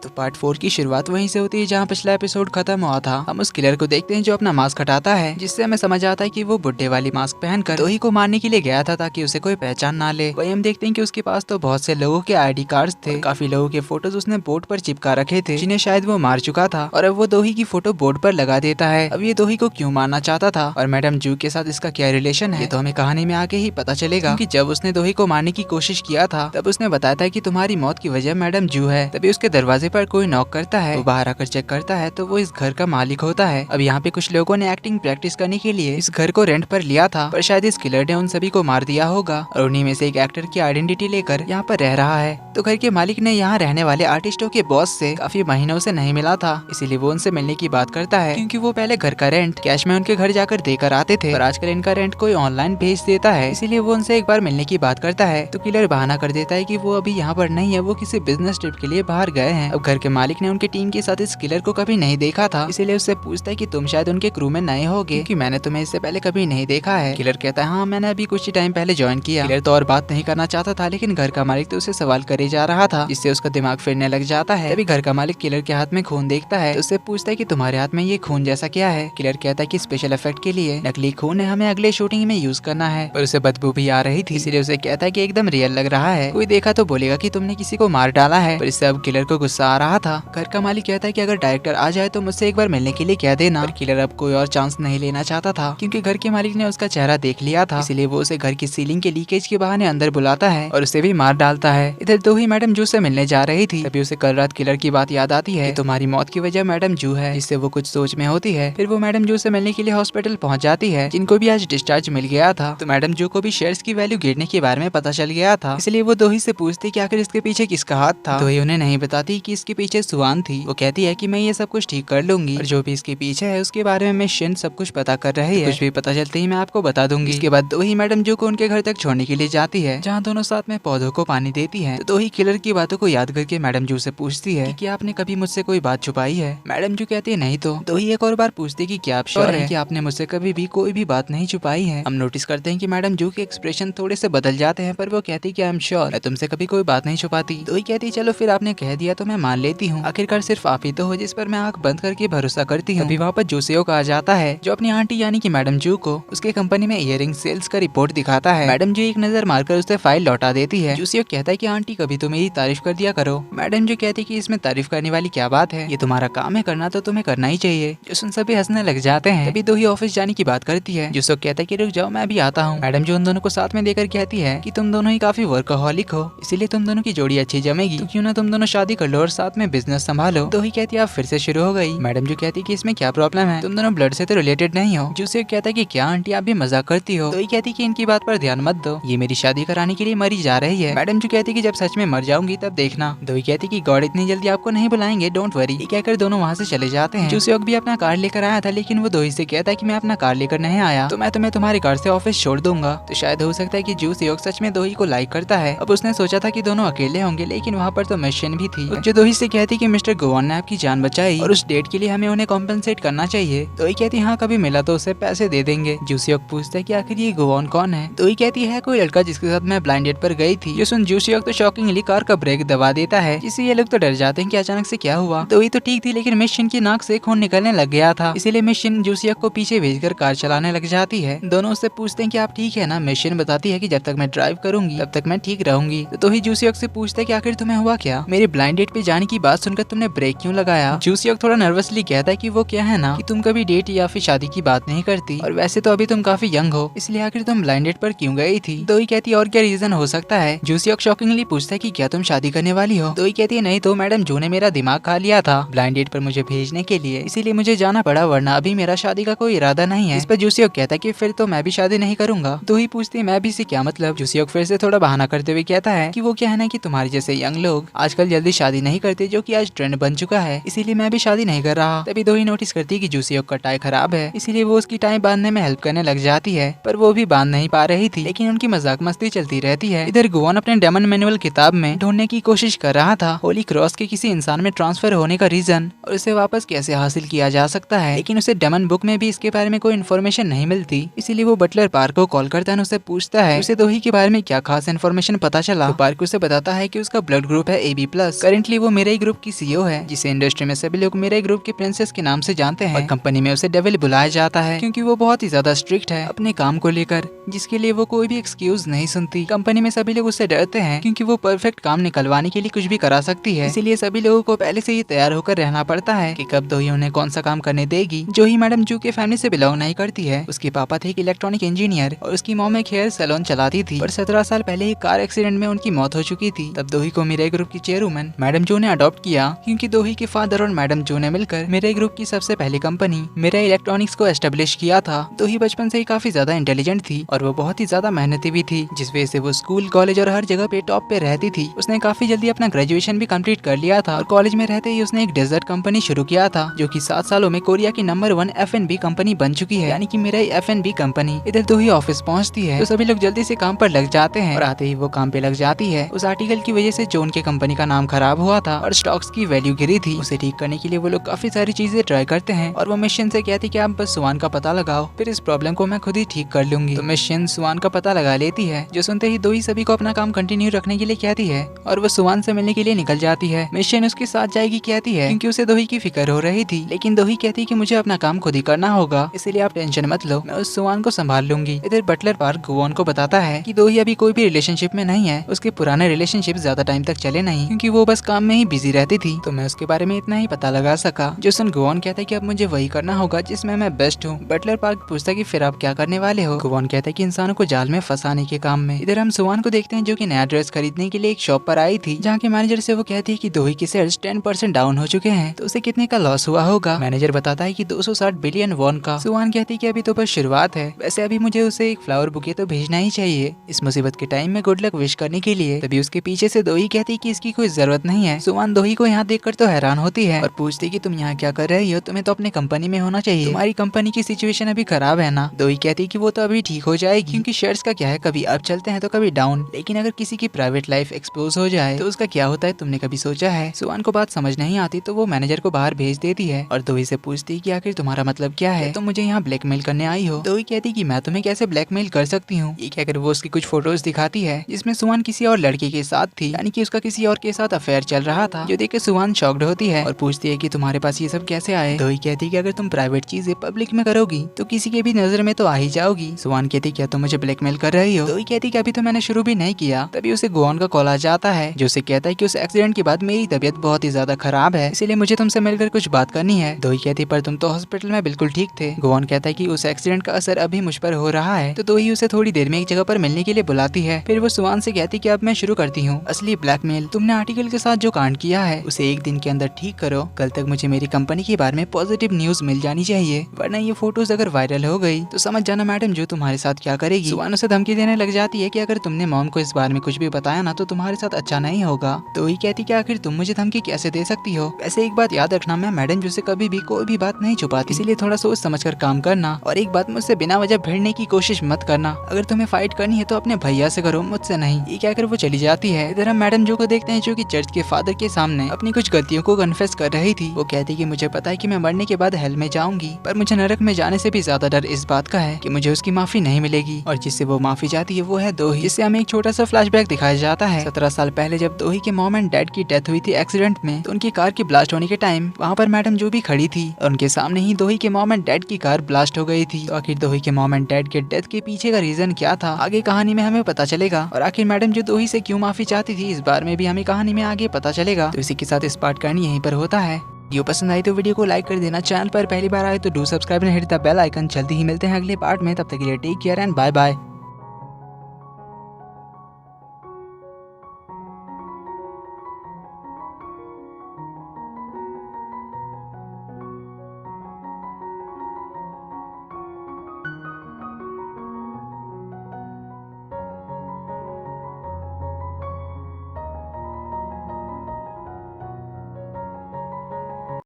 तो पार्ट 4 की शुरुआत वहीं से होती है जहाँ पिछला एपिसोड खत्म हुआ था। हम उस किलर को देखते हैं जो अपना मास्क हटाता है, जिससे हमें समझ आता है कि वो बुड्ढे वाली मास्क पहनकर दोही को मारने के लिए गया था ताकि उसे कोई पहचान ना ले। वहीं हम देखते हैं कि उसके पास तो बहुत से लोगों के आईडी कार्ड्स थे, काफी लोगों के फोटोज उसने बोर्ड पर चिपका रखे थे जिन्हें शायद वो मार चुका था, और अब वो दोही की फोटो बोर्ड पर लगा देता है। अब ये दोही को क्यों मारना चाहता था और मैडम जू के साथ इसका क्या रिलेशन है, तो हमें कहानी में आगे ही पता चलेगा। क्योंकि जब उसने दोही को मारने की कोशिश किया था तब उसने बताया था कि तुम्हारी मौत की वजह मैडम जू है। तभी उसके दरवाजे पर कोई नॉक करता है, वो बाहर आकर चेक करता है तो वो इस घर का मालिक होता है। अब यहाँ पे कुछ लोगों ने एक्टिंग प्रैक्टिस करने के लिए इस घर को रेंट पर लिया था, पर शायद इस किलर ने उन सभी को मार दिया होगा और उन्हीं में से एक एक्टर की आइडेंटिटी लेकर यहाँ पर रह रहा है। तो घर के मालिक ने यहाँ रहने वाले आर्टिस्टों के बॉस से काफी महीनों से नहीं मिला था, इसीलिए वो उनसे मिलने की बात करता है। क्योंकि वो पहले घर का रेंट कैश में उनके घर जाकर देकर आते थे, पर आजकल इनका रेंट कोई ऑनलाइन भेज देता है, इसीलिए वो उनसे एक बार मिलने की बात करता है। तो किलर बहाना कर देता है कि वो अभी यहाँ पर नहीं है, वो किसी बिजनेस ट्रिप के लिए बाहर गए हैं। अब घर के मालिक ने उनकी टीम के साथ इस किलर को कभी नहीं देखा था, इसीलिए उससे पूछता है कि तुम शायद उनके क्रू में नए होगे क्योंकि मैंने तुम्हें इससे पहले कभी नहीं देखा है। किलर कहता है हाँ मैंने अभी कुछ ही टाइम पहले ज्वाइन किया। किलर तो और बात नहीं करना चाहता था, लेकिन घर का मालिक तो उसे सवाल करे जा रहा था जिससे उसका दिमाग फिरने लग जाता है। तभी घर का मालिक किलर के हाथ में खून देखता है तो उससे पूछता है कि तुम्हारे हाथ में ये खून जैसा क्या है। किलर कहता है कि स्पेशल इफेक्ट के लिए नकली खून है, हमें अगले शूटिंग में यूज करना है, पर उसे बदबू भी आ रही थी, इसलिए उसे कहता है कि एकदम रियल लग रहा है, कोई देखा तो बोलेगा कि तुमने किसी को मार डाला है। पर इससे अब किलर को गुस्सा आ रहा था। घर का मालिक कहता है कि अगर डायरेक्टर आ जाए तो मुझसे एक बार मिलने के लिए कह देना। पर किलर अब कोई और चांस नहीं लेना चाहता था क्योंकि घर के मालिक ने उसका चेहरा देख लिया था, इसलिए वो उसे घर की सीलिंग के लीकेज के बहाने अंदर बुलाता है और उसे भी मार डालता है। इधर दोही मैडम जू से मिलने जा रही थी, तभी उसे कल रात किलर की बात याद आती है कि तुम्हारी मौत की वजह मैडम जू है, जिससे वो कुछ सोच में होती है। फिर वो मैडम जू से मिलने के लिए हॉस्पिटल पहुंच जाती है, जिनको भी आज डिस्चार्ज मिल गया था। तो मैडम जू को भी शेयर्स की वैल्यू गिरने के बारे में पता चल गया था, इसलिए वो दोही से पूछती कि आखिर इसके पीछे किसका हाथ था। दोही उन्हें नहीं बताती कि इसके पीछे सुवान थी। वो कहती है कि मैं ये सब कुछ ठीक कर लूंगी और जो भी इसके पीछे है उसके बारे में शिन सब कुछ पता कर रही है, कुछ भी पता चलते ही मैं आपको बता दूंगी। इसके बाद दोही मैडम जू को उनके घर तक छोड़ने के लिए जाती है, जहाँ दोनों साथ में पौधों को पानी देती है। तो दोही किलर की बातों को याद करके मैडम जू से पूछती है कि क्या आपने कभी मुझसे कोई बात छुपाई है। मैडम जू कहती है नहीं। तो दोही एक और बार पूछती कि क्या आप श्योर है कि आपने मुझसे कभी भी कोई भी बात नहीं छुपाई है। हम नोटिस करते हैं कि मैडम जू के एक्सप्रेशन थोड़े से बदल जाते हैं, पर वो कहती कि आई एम श्योर, मैं तुमसे कभी कोई बात नहीं छुपाती। दोही कहती चलो फिर आपने कह दिया तो मैं मान लेती हूँ, आखिरकार सिर्फ आप ही तो हो जिस पर मैं आंख बंद करके भरोसा करती हूँ। अभी वहाँ पर जूसियोक आ जाता है जो अपनी आंटी यानी कि मैडम जू को उसके कंपनी में इयररिंग सेल्स का रिपोर्ट दिखाता है। मैडम जू एक नजर मारकर उसे फाइल लौटा देती है। जूसियोक कहता है कि आंटी कभी तो मेरी तारीफ कर दिया करो। मैडम जू कहती है कि इसमें तारीफ करने वाली क्या बात है, ये तुम्हारा काम है, करना तो तुम्हें करना ही चाहिए। जो सुन सभी हंसने लग जाते हैं। तभी दोही ऑफिस जाने की बात करती है। जूसियोक कहता है कि रुक जाओ मैं भी आता हूँ। मैडम जू उन दोनों को साथ में देकर कहती है कि तुम दोनों ही काफी वर्कहॉलिक हो, इसीलिए तुम दोनों की जोड़ी अच्छी जमेगी, तो क्यों ना तुम दोनों शादी कर लो और साथ में बिजनेस संभालो। दोही कहती है आप फिर से शुरू हो गई। मैडम जू कहती है कि इसमें क्या प्रॉब्लम है, तुम दोनों ब्लड से तो रिलेटेड नहीं हो। जूसियोक कहता है कि क्या आंटी आप भी मजाक करती हो। दोही कहती है कि इनकी बात पर ध्यान मत दो, ये मेरी शादी कराने के लिए मरी जा रही है। मैडम जू कहती है कि जब सच में मर जाऊंगी तब देखना। दोही कहती है कि गॉड इतनी जल्दी आपको नहीं बुलाएंगे, डोंट वरी। ये कहकर दोनों वहाँ से चले जाते हैं। जूसियोक भी अपना कार लेकर आया था, लेकिन वो दोही से कहता है कि मैं अपना कार लेकर नहीं आया, तो मैं तुम्हें तुम्हारी कार से ऑफिस छोड़ दूंगा। तो शायद हो सकता है कि जूसियोक सच में दोही को लाइक करता है। अब उसने सोचा था कि दोनों अकेले होंगे, लेकिन वहाँ पर तो मिशन भी थी जो दोही से कहती कि मिस्टर गोवान ने आपकी जान बचाई और उस डेट के लिए हमें उन्हें कॉम्पेंसेट करना चाहिए। दोही कहती हाँ कभी मिला तो उसे पैसे दे देंगे। जूसियोक पूछता है कि आखिर ये गोवान कौन है। दोही कहती है कोई लड़का जिसके साथ मैं ब्लाइंड डेट पर गई थी। जो सुन जूसियोक तो शॉकिंगली कार का ब्रेक दबा देता है, जिससे ये लोग तो डर जाते हैं कि अचानक से क्या हुआ। दोही तो ठीक थी, लेकिन मिशन की नाक से खून निकलने लग गया था, इसीलिए मिशन जूसियोक को पीछे भेजकर कार चलाने लग जाती है। दोनों उससे पूछते हैं कि आप ठीक है ना। मिशन बताती है कि जब तक मैं ड्राइव करूंगी तब तक मैं ठीक रहूंगी। तो ही जूसियोक से पूछता है कि आखिर तुम्हें हुआ क्या, मेरे ब्लाइंड डेट पे जाने की बात सुनकर तुमने ब्रेक क्यों लगाया। जूसियोक थोड़ा नर्वसली कहता है कि वो क्या है ना कि तुम कभी डेट या फिर शादी की बात नहीं करती, और वैसे तो अभी तुम काफी यंग हो, इसलिए आखिर तुम ब्लाइंड डेट पर क्यों गई थी। दोही कहती है और क्या रीजन हो सकता है। जूसियोक शॉकिंगली पूछता है कि क्या तुम शादी करने वाली हो। दोही कहती है नहीं तो मैडम जू ने मेरा दिमाग खा लिया था ब्लाइंड डेट पर मुझे भेजने के लिए, इसीलिए मुझे जाना पड़ा, वरना अभी मेरा शादी का कोई इरादा नहीं है। इस पर जूसियोक कहता है कि फिर तो मैं भी शादी नहीं करूंगा। दोही पूछती है मैं भी से क्या मतलब। जूसियोक फिर से थोड़ा बहाना करते हुए कहता है कि वो क्या है ना कि तुम्हारे जैसे यंग लोग आजकल जल्दी शादी नहीं करते, जो कि आज ट्रेंड बन चुका है, इसीलिए मैं भी शादी नहीं कर रहा। तभी दोही नोटिस करती है कि जूसियोक का टाई खराब है, इसीलिए वो उसकी टाई बांधने में हेल्प करने लग जाती है, पर वो भी बांध नहीं पा रही थी, लेकिन उनकी मजाक मस्ती चलती रहती है। इधर गोवान अपने डेमन मैनुअल किताब में ढूंढने की कोशिश कर रहा था होली क्रॉस के किसी इंसान में ट्रांसफर होने का रीजन और इसे वापस कैसे हासिल किया जा सकता है, लेकिन उसे डेमन बुक में भी इसके बारे में कोई इन्फॉर्मेशन नहीं मिलती, इसीलिए वो बटलर पार्क को कॉल करता है, उससे पूछता है उसे दोही के बारे में क्या खास इन्फॉर्मेशन पता चला। तो पार्क उसे बताता है कि उसका ब्लड ग्रुप है AB+। करेंटली वो मिराई ग्रुप की सीईओ है, जिसे इंडस्ट्री में सभी लोग मिराई ग्रुप की प्रिंसेस के नाम से जानते हैं। और कंपनी में उसे डेविल बुलाया जाता है क्योंकि वो बहुत ही ज्यादा स्ट्रिक्ट है अपने काम को लेकर, जिसके लिए वो कोई भी एक्सक्यूज नहीं सुनती। कंपनी में सभी लोग उससे डरते हैं क्योंकि वो परफेक्ट काम निकलवाने के लिए कुछ भी करा सकती है। इसीलिए सभी लोगों को पहले से ही तैयार होकर रहना पड़ता है कि कब दोही उन्हें कौन सा काम करने देगी। जो ही मैडम जू के फैमिली से बिलोंग नहीं करती है। उसके पापा थे एक इलेक्ट्रॉनिक इंजीनियर और उसकी मॉम एक हेयर सैलून चलाती थी। पर 17 साल पहले एक कार एक्सीडेंट में उनकी मौत हो चुकी थी। तब दोही को मिराई ग्रुप की चेयरवुमन मैडम जो ने अडॉप्ट किया, क्योंकि दोही के फादर और मैडम जो ने मिलकर मिराई ग्रुप की सबसे पहली कंपनी मिराई इलेक्ट्रॉनिक्स को एस्टेब्लिश किया था। दोही बचपन से ही काफी ज्यादा इंटेलिजेंट थी और वो बहुत ही ज्यादा मेहनती भी थी, जिस वजह से वो स्कूल, कॉलेज और हर जगह पे टॉप पे रहती थी। उसने काफी जल्दी अपना ग्रेजुएशन भी कंप्लीट कर लिया था और कॉलेज में रहते ही उसने एक डेजर्ट कंपनी शुरू किया था, जो कि 7 सालों में कोरिया की नंबर 1 F&B कंपनी बन चुकी है, यानी कि मिराई F&B कंपनी। इधर दोही ऑफिस पहुंचती है तो सभी लोग जल्दी से काम पर लग जाते हैं और आते ही वो काम पे लग जाती है। उस आर्टिकल की वजह से जो उनके कंपनी का नाम खराब हुआ था और स्टॉक्स की वैल्यू गिरी थी, उसे ठीक करने के लिए वो लोग काफी सारी चीजें ट्राई करते हैं। और वो मिशन से कहती कि आप बस सुवान का पता लगाओ, फिर इस प्रॉब्लम को मैं खुद ही ठीक कर लूंगी। तो मिशन सुवान का पता लगा लेती है, जो सुनते ही दोही सभी को अपना काम कंटिन्यू रखने के लिए कहती है और वो सुवान से मिलने के लिए निकल जाती है। मिशन उसके साथ जाएगी कहती है क्योंकि उसे दोही की फिक्र हो रही थी, लेकिन दोही कहती है कि मुझे अपना काम खुद ही करना होगा, इसलिए आप टेंशन मत लो, मैं उस सुवान को संभाल लूंगी। इधर बटलर पार्क गुवॉन को बताता है कि दोही अभी कोई भी रिलेशनशिप में नहीं है। उसके पुराने रिलेशनशिप ज्यादा टाइम तक चले नहीं क्योंकि वो बस काम में ही बिजी रहती थी, तो मैं उसके बारे में इतना ही पता लगा सका। जो सुन गुवॉन कहता है कि अब मुझे वही करना होगा जिसमें मैं बेस्ट हूँ। बटलर पार्क पूछता है कि फिर आप क्या करने वाले हो। गुवॉन कहता है कि इंसानों को जाल में फंसाने के काम में। इधर हम सुवान को देखते हैं जो कि नया ड्रेस खरीदने के लिए एक शॉप पर आई थी, जहाँ के मैनेजर से वो कहती है कि दोही के शेयर्स 10% डाउन हो चुके हैं, तो उसे कितने का लॉस हुआ होगा। मैनेजर बताता है कि 260 बिलियन वॉन का। सुवान कहती है कि अभी तो बस शुरुआत है, वैसे अभी मुझे उसे एक फ्लावर बुके तो भेजना ही चाहिए इस मुसीबत के टाइम में गुड लक विश करने के लिए। तभी उसके पीछे से दोही कहती है कि इसकी कोई जरूरत नहीं है। सुवान दोही को यहाँ देखकर तो हैरान होती है और पूछती कि तुम यहाँ क्या कर रही हो, तुम्हें तो अपने कंपनी में होना चाहिए, तुम्हारी कंपनी की सिचुएशन अभी खराब है ना। दोही कहती है कि वो तो अभी ठीक हो जाएगी, क्योंकि शेयर्स का क्या है, कभी अप चलते हैं तो कभी डाउन, लेकिन अगर किसी की प्राइवेट लाइफ एक्सपोज हो जाए तो उसका क्या होता है, तुमने कभी सोचा है। सुवान को बात समझ नहीं आती तो वो मैनेजर को बाहर भेज देती है और दोही से पूछती कि आखिर तुम्हारा मतलब क्या है, तुम मुझे यहाँ ब्लैकमेल करने आई हो। दोही कहती कि मैं तुम्हें कैसे ब्लैकमेल कर सकती हूँ। ये कहकर वो उसकी कुछ फोटोज दिखाती है जिसमें सुवान किसी और लड़के के साथ थी, यानी कि उसका किसी और के साथ अफेयर चल रहा था, जो देख के सुवान शॉक्ड होती है और पूछती है कि तुम्हारे पास ये सब कैसे आए। दोही कहती कि अगर तुम प्राइवेट चीजें पब्लिक में करोगी तो किसी के भी नजर में तो आ ही जाओगी। सुवान कहती क्या तुम मुझे ब्लैकमेल कर रही हो। दोही कहती कि अभी तो मैंने शुरू भी नहीं किया। तभी उसे गुवॉन का कॉल आ जाता है, जो उसे कहता है कि उस एक्सीडेंट के बाद मेरी तबीयत बहुत ही ज्यादा खराब है, इसीलिए मुझे तुमसे मिलकर कुछ बात करनी है। दोही कहती पर तुम तो हॉस्पिटल में बिल्कुल ठीक थे। गुवॉन कहता है कि उस एक्सीडेंट का असर अभी मुझ पर हो रहा है, तो दोही उसे थोड़ी देर में एक जगह पर मिलने के लिए बुलाती है। फिर वो सुवान से कहती कि अब मैं शुरू करती हूँ असली ब्लैकमेल। तुमने आर्टिकल के साथ जो कांड किया है उसे 1 दिन के अंदर ठीक करो, कल तक मुझे मेरी कंपनी के बारे में पॉजिटिव न्यूज मिल जानी चाहिए, वरना ये फोटोज अगर वायरल हो गई तो समझ जाना मैडम जो तुम्हारे साथ क्या करेगी। सुवान उसे धमकी देने लग जाती है कि अगर तुमने मॉम को इस बारे में कुछ भी बताया ना तो तुम्हारे साथ अच्छा नहीं होगा। तो ही कहती कि आखिर तुम मुझे धमकी कैसे दे सकती हो। वैसे एक बात याद रखना, मैं मैडम जो से कभी भी कोई भी बात नहीं छुपाती, इसीलिए थोड़ा सोच समझ कर काम करना। और एक बात, मुझसे बिना वजह भिड़ने की कोशिश मत करना। अगर तुम्हें फाइट करनी है तो अपने भैया से करो, मुझसे नहीं। ये कहकर वो चली जाती है। इधर हम मैडम जो को देखते हैं जो कि चर्च के फादर के सामने अपनी कुछ गलतियों को कन्फेस कर रही थी। वो कहती कि मुझे पता है कि मैं मरने के बाद हेल में जाऊंगी, पर मुझे नरक में जाने से भी ज्यादा डर इस बात का है कि मुझे उसकी माफी नहीं मिलेगी। और जिससे वो माफी चाहती है वो है दोही, जिससे हमें एक छोटा सा फ्लैशबैक दिखाया जाता है। 17 साल पहले जब दोही के मॉम एंड डैड की डेथ हुई थी एक्सीडेंट में, तो उनकी कार की ब्लास्ट होने के टाइम वहाँ पर मैडम जो भी खड़ी थी और उनके सामने ही दोही के मॉम एंड डैड की कार ब्लास्ट हो गई थी। तो आखिर दोही के मॉम एंड डैड के डेथ के पीछे का रीजन क्या था, आगे कहानी में हमें पता चलेगा। और आखिर मैडम जो दोही से क्यों माफी चाहती थी, इस बारे में भी हमें कहानी में आगे पता चलेगा। तो इसी के साथ इस पार्ट का एंड यहीं पर होता है। वीडियो पसंद आई तो वीडियो को लाइक कर देना, चैनल पर पहली बार आए तो do subscribe and hit the bell icon. जल्दी ही मिलते हैं अगले पार्ट में, तब तक के लिए take care and bye bye.